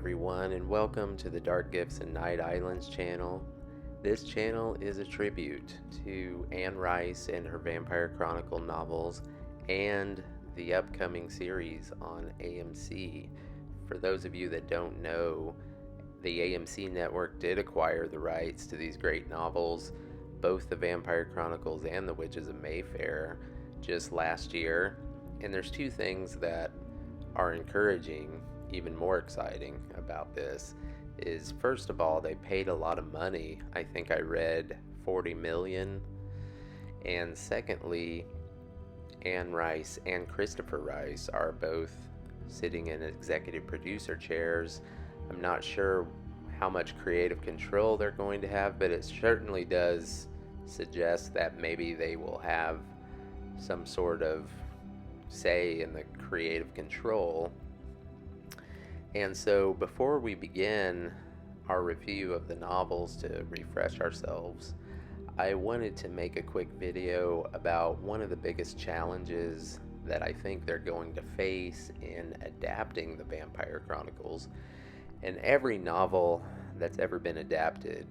everyone, and welcome to the Dark Gifts and Night Islands channel. This channel is a tribute to Anne Rice and her Vampire Chronicle novels and the upcoming series on AMC. For those of you that don't know, the AMC network did acquire the rights to these great novels, both the Vampire Chronicles and the Witches of Mayfair, just last year. And there's two things that are encouraging, even more exciting about this is, first of all, they paid a lot of money. I think I read 40 million. And secondly, Anne Rice and Christopher Rice are both sitting in executive producer chairs. I'm not sure how much creative control they're going to have, but it certainly does suggest that maybe they will have some sort of say in the creative control. And so before we begin our review of the novels, to refresh ourselves, I wanted to make a quick video about one of the biggest challenges that I think they're going to face in adapting the Vampire Chronicles. And every novel that's ever been adapted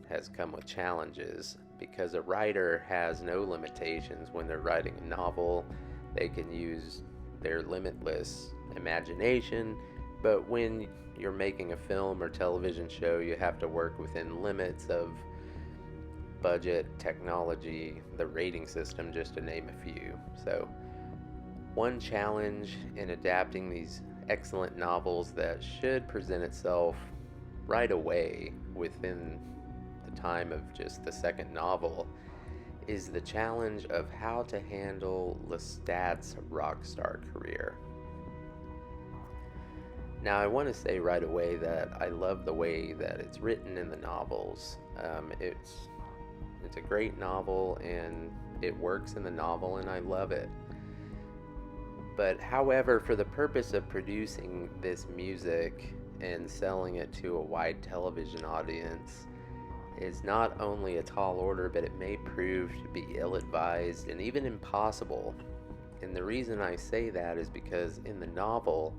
has come with challenges, because a writer has no limitations when they're writing a novel. They can use their limitless imagination, but when you're making a film or television show, you have to work within limits of budget, technology, the rating system, just to name a few. So one challenge in adapting these excellent novels that should present itself right away within the time of just the second novel is the challenge of how to handle Lestat's rock star career. Now, I want to say right away that I love the way that it's written in the novels. It's a great novel, and it works in the novel, and I love it. But however, for the purpose of producing this music and selling it to a wide television audience is not only a tall order, but it may prove to be ill-advised and even impossible. And the reason I say that is because in the novel,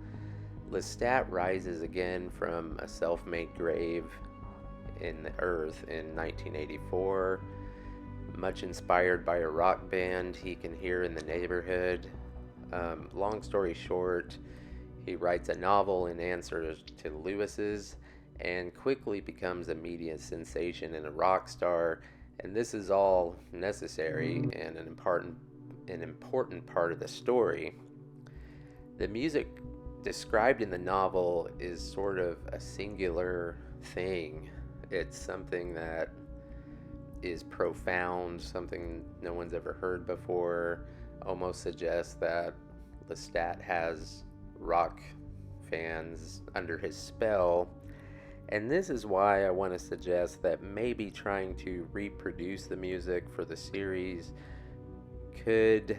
Lestat rises again from a self-made grave in the earth in 1984, much inspired by a rock band he can hear in the neighborhood. Long story short, he writes a novel in answer to Lewis's and quickly becomes a media sensation and a rock star. And this is all necessary and an important part of the story. The music described in the novel is sort of a singular thing. It's something that is profound, something no one's ever heard before, almost suggests that Lestat has rock fans under his spell. And this is why I want to suggest that maybe trying to reproduce the music for the series could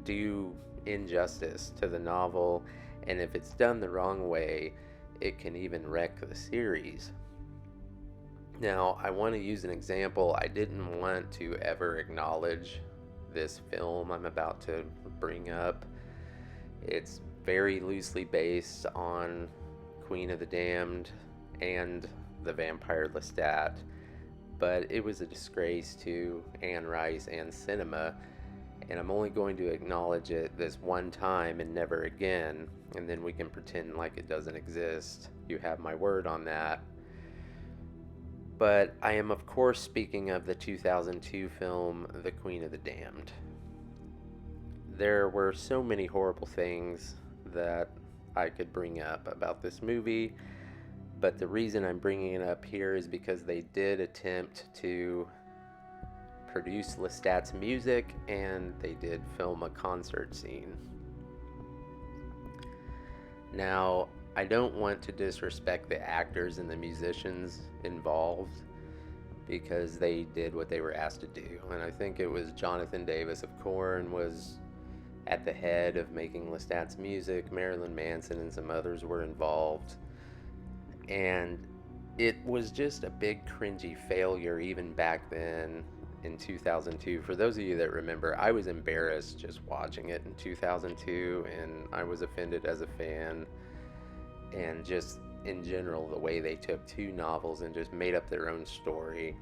do injustice to the novel, and if it's done the wrong way, it can even wreck the series. Now, I want to use an example. I didn't want to ever acknowledge this film I'm about to bring up. It's very loosely based on Queen of the Damned and the vampire Lestat, but it was a disgrace to Anne Rice and cinema, and I'm only going to acknowledge it this one time and never again, and then we can pretend like it doesn't exist. You have my word on that. But I am, of course, speaking of the 2002 film, The Queen of the Damned. There were so many horrible things that I could bring up about this movie, but the reason I'm bringing it up here is because they did attempt to produce Lestat's music, and they did film a concert scene. Now, I don't want to disrespect the actors and the musicians involved, because they did what they were asked to do. And I think it was Jonathan Davis of Korn was at the head of making Lestat's music. Marilyn Manson and some others were involved. And it was just a big cringy failure even back then in 2002. For those of you that remember, I was embarrassed just watching it in 2002, and I was offended as a fan. and just in general, the way they took two novels and just made up their own story.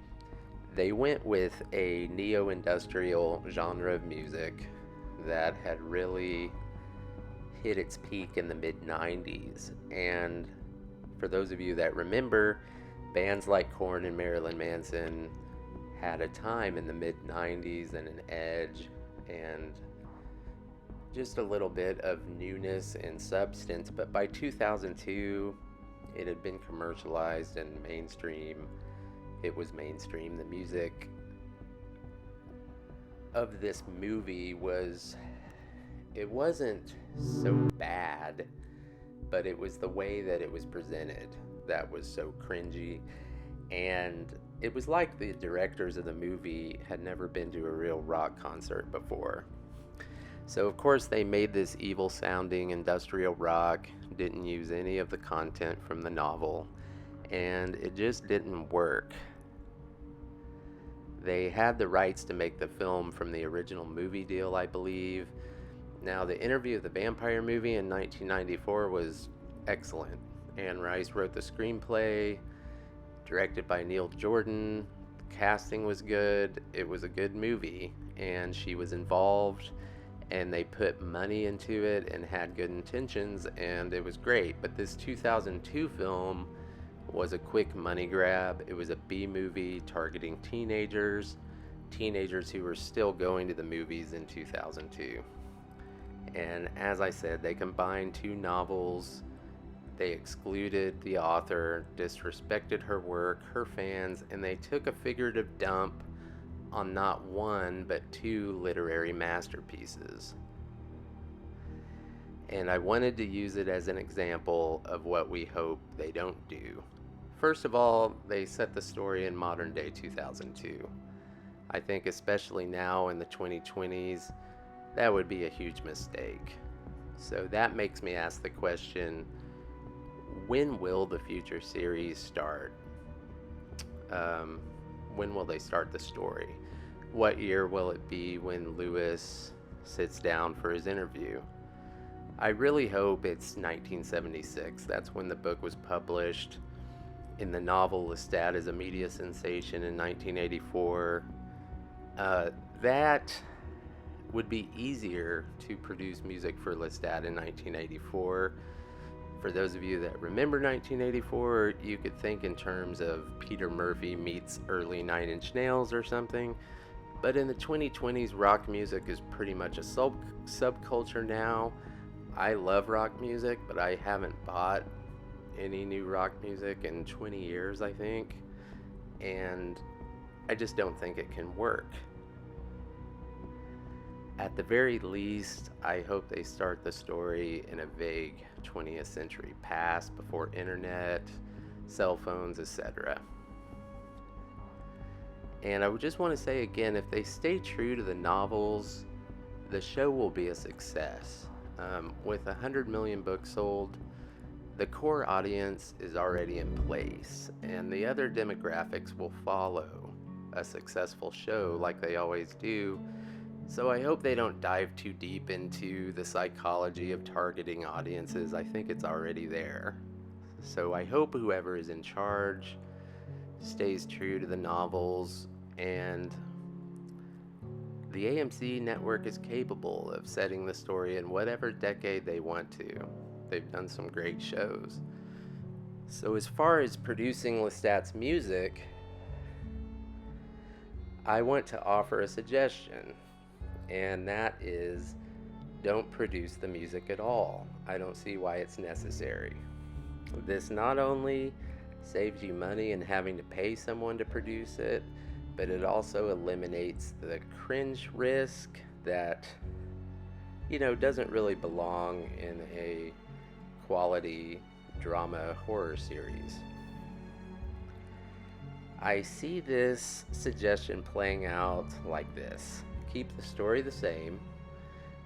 They went with a neo industrial genre of music that had really hit its peak in the mid 90s. And for those of you that remember, bands like Korn and Marilyn Manson had a time in the mid 90s and an edge and just a little bit of newness and substance. But by 2002, it had been commercialized and mainstream. It was mainstream. The music of this movie it wasn't so bad, but it was the way that it was presented that was so cringy. And it was like the directors of the movie had never been to a real rock concert before. So, of course, they made this evil sounding industrial rock, didn't use any of the content from the novel, and it just didn't work. They had the rights to make the film from the original movie deal, I believe. Now, the interview of the vampire movie in 1994 was excellent. Anne Rice wrote the screenplay, directed by Neil Jordan. The casting was good. It was a good movie, and she was involved, and they put money into it and had good intentions, and it was great. But this 2002 film was a quick money grab. It was a B movie targeting teenagers who were still going to the movies in 2002. And as I said, they combined two novels. They excluded the author, disrespected her work, her fans, and they took a figurative dump on not one, but two literary masterpieces. And I wanted to use it as an example of what we hope they don't do. First of all, they set the story in modern day 2002. I think especially now in the 2020s, that would be a huge mistake. So that makes me ask the question, when will the future series start? When will they start the story? What year will it be when Lewis sits down for his interview? I really hope it's 1976. That's when the book was published. In the novel, Lestat is a media sensation in 1984. That would be easier to produce music for Lestat in 1984. For those of you that remember 1984, you could think in terms of Peter Murphy meets early Nine Inch Nails or something. But in the 2020s, rock music is pretty much a subculture now. I love rock music, but I haven't bought any new rock music in 20 years, I think. And I just don't think it can work. At the very least, I hope they start the story in a vague 20th century past, before internet, cell phones, etc. And I would just want to say again, if they stay true to the novels, the show will be a success. With 100 million books sold, the core audience is already in place, and the other demographics will follow a successful show like they always do. So I hope they don't dive too deep into the psychology of targeting audiences. I think it's already there. So I hope whoever is in charge stays true to the novels, and the AMC network is capable of setting the story in whatever decade they want to. They've done some great shows. So as far as producing Lestat's music, I want to offer a suggestion, and that is, don't produce the music at all. I don't see why it's necessary. This not only saves you money in having to pay someone to produce it, but it also eliminates the cringe risk that, doesn't really belong in a quality drama horror series. I see this suggestion playing out like this. Keep the story the same.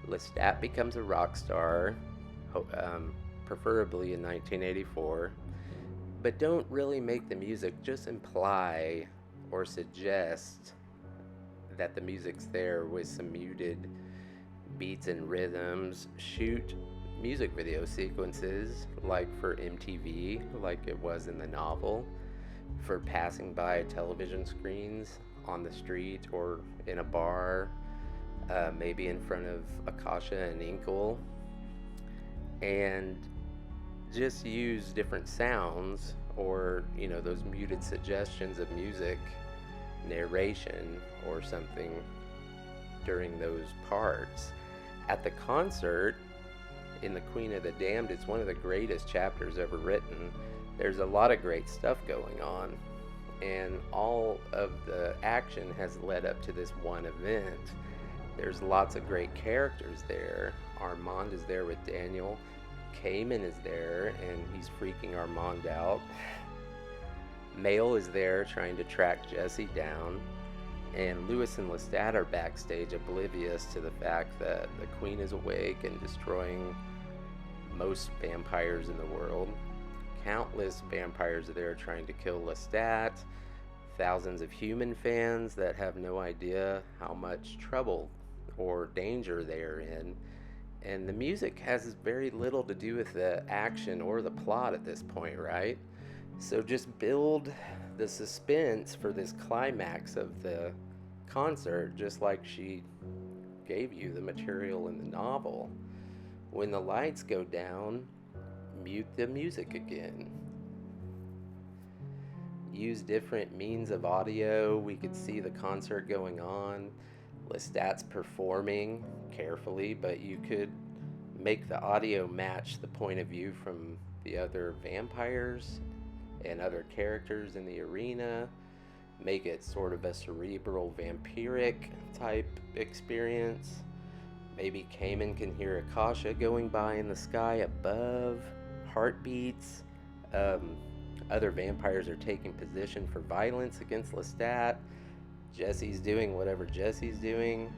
Lestat becomes a rock star, preferably in 1984, but don't really make the music, just imply or suggest that the music's there with some muted beats and rhythms. Shoot music video sequences, like for MTV, like it was in the novel, for passing by television screens on the street or in a bar, maybe in front of Akasha and Inkle, and just use different sounds or, those muted suggestions of music, narration, or something during those parts. At the concert, in The Queen of the Damned, it's one of the greatest chapters ever written. There's a lot of great stuff going on, and all of the action has led up to this one event. There's lots of great characters there. Armand is there with Daniel. Cayman is there, and he's freaking Armand out. Mail is there trying to track Jesse down. And Lewis and Lestat are backstage, oblivious to the fact that the Queen is awake and destroying most vampires in the world. Countless vampires are there trying to kill Lestat. Thousands of human fans that have no idea how much trouble or danger they are in. And the music has very little to do with the action or the plot at this point, right? So just build the suspense for this climax of the concert, just like she gave you the material in the novel. When the lights go down, mute the music again. Use different means of audio. We could see the concert going on. Lestat's performing carefully, but you could make the audio match the point of view from the other vampires and other characters in the arena. Make it sort of a cerebral vampiric type experience. Maybe Cayman can hear Akasha going by in the sky above, heartbeats. Other vampires are taking position for violence against Lestat. Jesse's doing whatever Jesse's doing.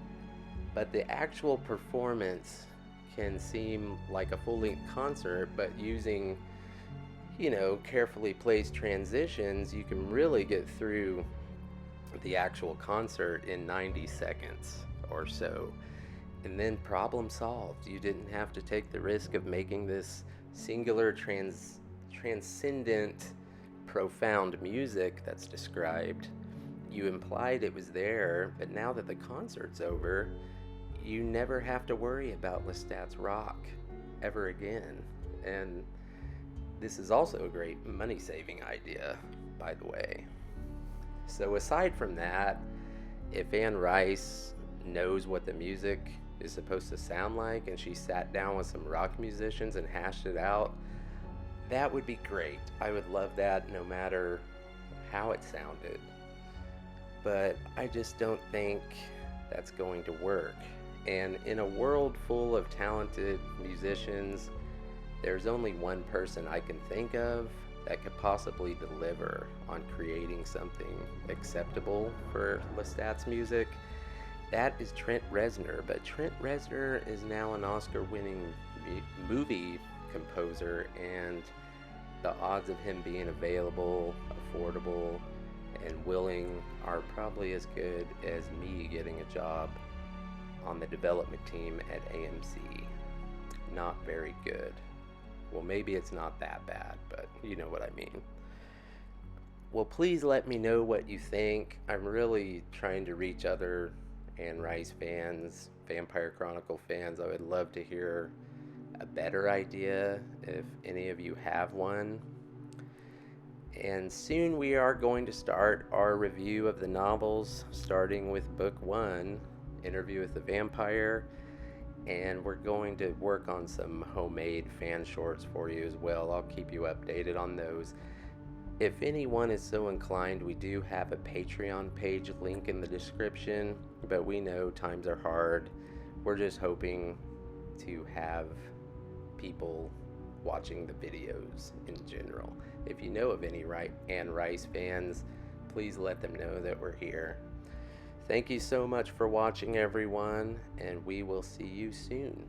But the actual performance can seem like a full-length concert, but using, carefully placed transitions, you can really get through the actual concert in 90 seconds or so. And then problem solved. You didn't have to take the risk of making this singular, transcendent, profound music that's described. You implied it was there, but now that the concert's over, you never have to worry about Lestat's rock ever again. And this is also a great money-saving idea, by the way. So aside from that, if Anne Rice knows what the music is supposed to sound like and she sat down with some rock musicians and hashed it out, that would be great. I would love that no matter how it sounded. But I just don't think that's going to work. And in a world full of talented musicians, there's only one person I can think of that could possibly deliver on creating something acceptable for Lestat's music. That is Trent Reznor, but Trent Reznor is now an Oscar-winning movie composer, and the odds of him being available, affordable, and willing are probably as good as me getting a job on the development team at AMC. Not very good. Well, maybe it's not that bad, but you know what I mean. Well, please let me know what you think. I'm really trying to reach other Anne Rice fans, Vampire Chronicle fans. I would love to hear a better idea if any of you have one. And soon we are going to start our review of the novels, starting with book 1, Interview with the Vampire. And we're going to work on some homemade fan shorts for you as well. I'll keep you updated on those. If anyone is so inclined, we do have a Patreon page link in the description, but we know times are hard. We're just hoping to have people watching the videos in general. If you know of any Anne Rice fans, please let them know that we're here. Thank you so much for watching, everyone, and we will see you soon.